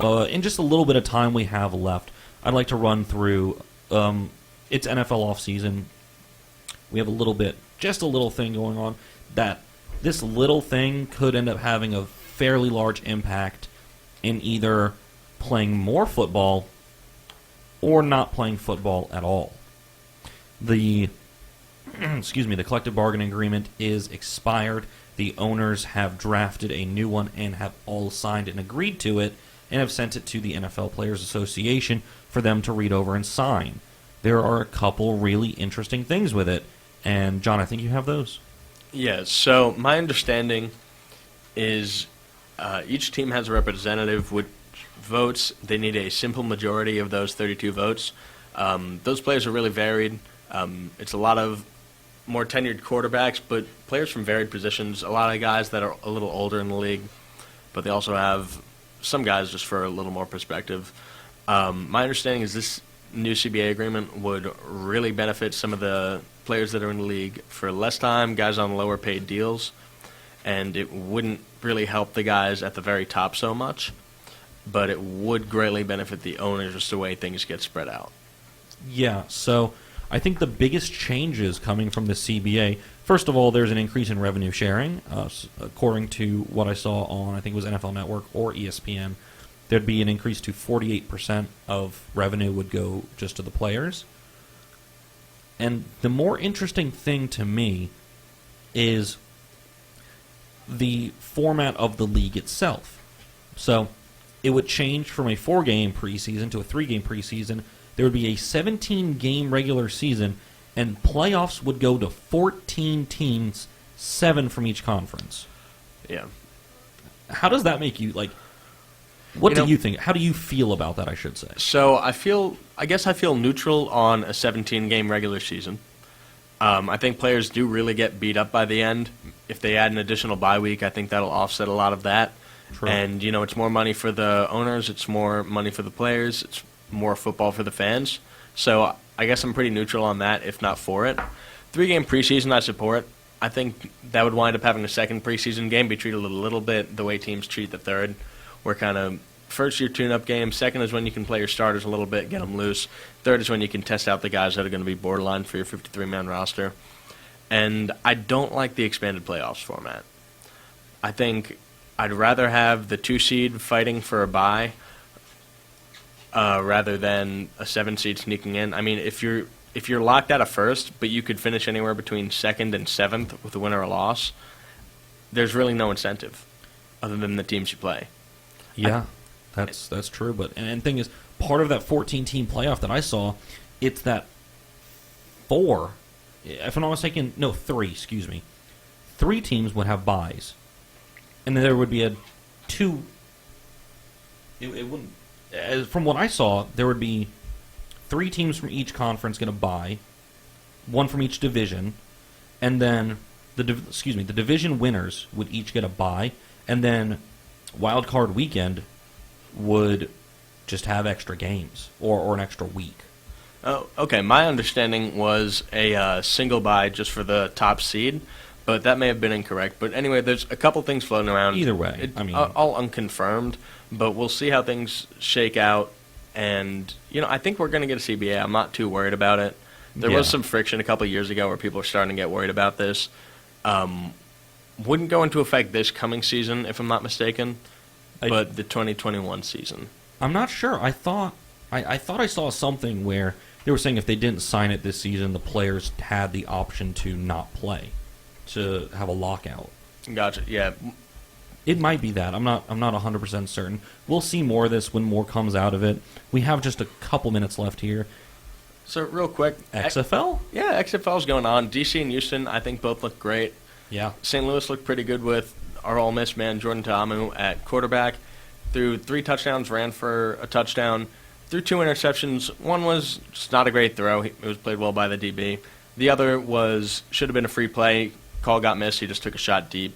In just a little bit of time we have left, I'd like to run through it's NFL offseason. We have just a little thing going on that this little thing could end up having a fairly large impact in either playing more football or not playing football at all. The the collective bargaining agreement is expired. The owners have drafted a new one and have all signed and agreed to it and have sent it to the NFL Players Association for them to read over and sign. There are a couple really interesting things with it. And, John, I think you have those. Yeah, so my understanding is each team has a representative which votes. They need a simple majority of those 32 votes. Those players are really varied. It's a lot of more tenured quarterbacks, but players from varied positions. A lot of guys that are a little older in the league, but they also have some guys just for a little more perspective. My understanding is this new CBA agreement would really benefit some of the players that are in the league for less time, guys on lower paid deals, and it wouldn't really help the guys at the very top so much, but it would greatly benefit the owners just the way things get spread out. Yeah, so I think the biggest changes coming from the CBA, first of all, there's an increase in revenue sharing. According to what I saw on, I think it was NFL Network or ESPN, there'd be an increase to 48% of revenue would go just to the players. And the more interesting thing to me is the format of the league itself. So it would change from a 4-game preseason to a 3-game preseason. There would be a 17-game regular season, and playoffs would go to 14 teams, 7 from each conference. Yeah. How does that make you, what do you think? How do you feel about that, I should say? So I guess I feel neutral on a 17-game regular season. I think players do really get beat up by the end. If they add an additional bye week, I think that'll offset a lot of that. True. And, it's more money for the owners, it's more money for the players, it's more football for the fans. So I guess I'm pretty neutral on that, if not for it. 3-game preseason, I support. I think that would wind up having a second preseason game be treated a little bit the way teams treat the third. Where kind of first your tune-up game, second is when you can play your starters a little bit, get them loose. Third is when you can test out the guys that are going to be borderline for your 53-man roster. And I don't like the expanded playoffs format. I think I'd rather have the 2-seed fighting for a bye rather than a 7-seed sneaking in. I mean, if you're locked out of first, but you could finish anywhere between 2nd and 7th with a win or a loss, there's really no incentive other than the teams you play. Yeah, that's true. But and the thing is, part of that 14-team playoff that I saw, it's that 4, if I'm not mistaken, no, 3, excuse me. 3 teams would have byes. And then there would be a 2, it wouldn't, from what I saw, there would be 3 teams from each conference going to bye, 1 from each division, and then the division winners would each get a bye, and then Wild Card Weekend would just have extra games or an extra week. Oh, okay. My understanding was a single bye just for the top seed, but that may have been incorrect. But anyway, there's a couple things floating around. Either way, all unconfirmed, but we'll see how things shake out. And I think we're going to get a CBA. I'm not too worried about it. There was some friction a couple of years ago where people are starting to get worried about this. Wouldn't go into effect this coming season, if I'm not mistaken, but the 2021 season. I'm not sure. I thought I saw something where they were saying if they didn't sign it this season, the players had the option to not play, to have a lockout. Gotcha. Yeah. It might be that. I'm not 100% certain. We'll see more of this when more comes out of it. We have just a couple minutes left here. So real quick, XFL? Yeah, XFL's going on. DC and Houston, I think both look great. Yeah. St. Louis looked pretty good with our Ole Miss man, Jordan Ta'amu, at quarterback. Threw 3 touchdowns, ran for a touchdown. Threw 2 interceptions. One was just not a great throw. It was played well by the DB. The other should have been a free play. Call got missed. He just took a shot deep.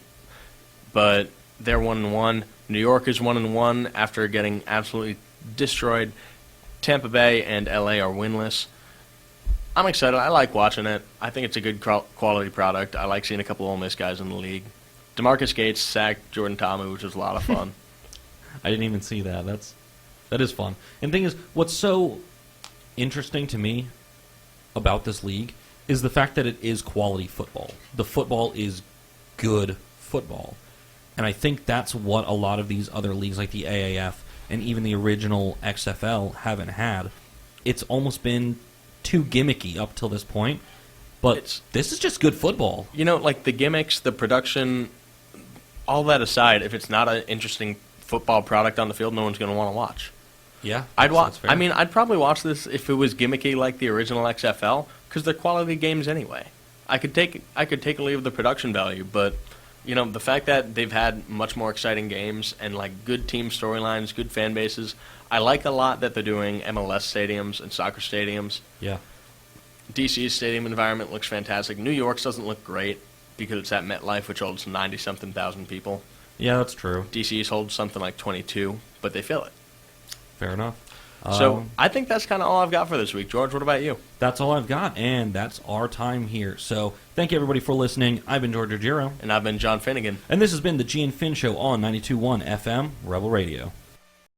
But they're 1-1. New York is 1-1 after getting absolutely destroyed. Tampa Bay and LA are winless. I'm excited. I like watching it. I think it's a good quality product. I like seeing a couple of Ole Miss guys in the league. DeMarcus Gates sacked Jordan Ta'amu, which was a lot of fun. I didn't even see that. That is fun. And the thing is, what's so interesting to me about this league is the fact that it is quality football. The football is good football. And I think that's what a lot of these other leagues like the AAF and even the original XFL haven't had. It's almost been too gimmicky up till this point. But this is just good football. You know, like the gimmicks, the production, all that aside, if it's not an interesting football product on the field, no one's going to want to watch. Yeah, I'd watch. I mean, I'd probably watch this if it was gimmicky like the original XFL, because they're quality games anyway. I could take a leave of the production value, but you know, the fact that they've had much more exciting games and like good team storylines, good fan bases. I like a lot that they're doing MLS stadiums and soccer stadiums. Yeah. DC's stadium environment looks fantastic. New York's doesn't look great because it's at MetLife, which holds 90-something thousand people. Yeah, that's true. DC's holds something like 22, but they fill it. Fair enough. So I think that's kind of all I've got for this week. George, what about you? That's all I've got, and that's our time here. So thank you, everybody, for listening. I've been George Ruggiero. And I've been John Finnegan. And this has been the G and Finn Show on 92.1 FM Rebel Radio.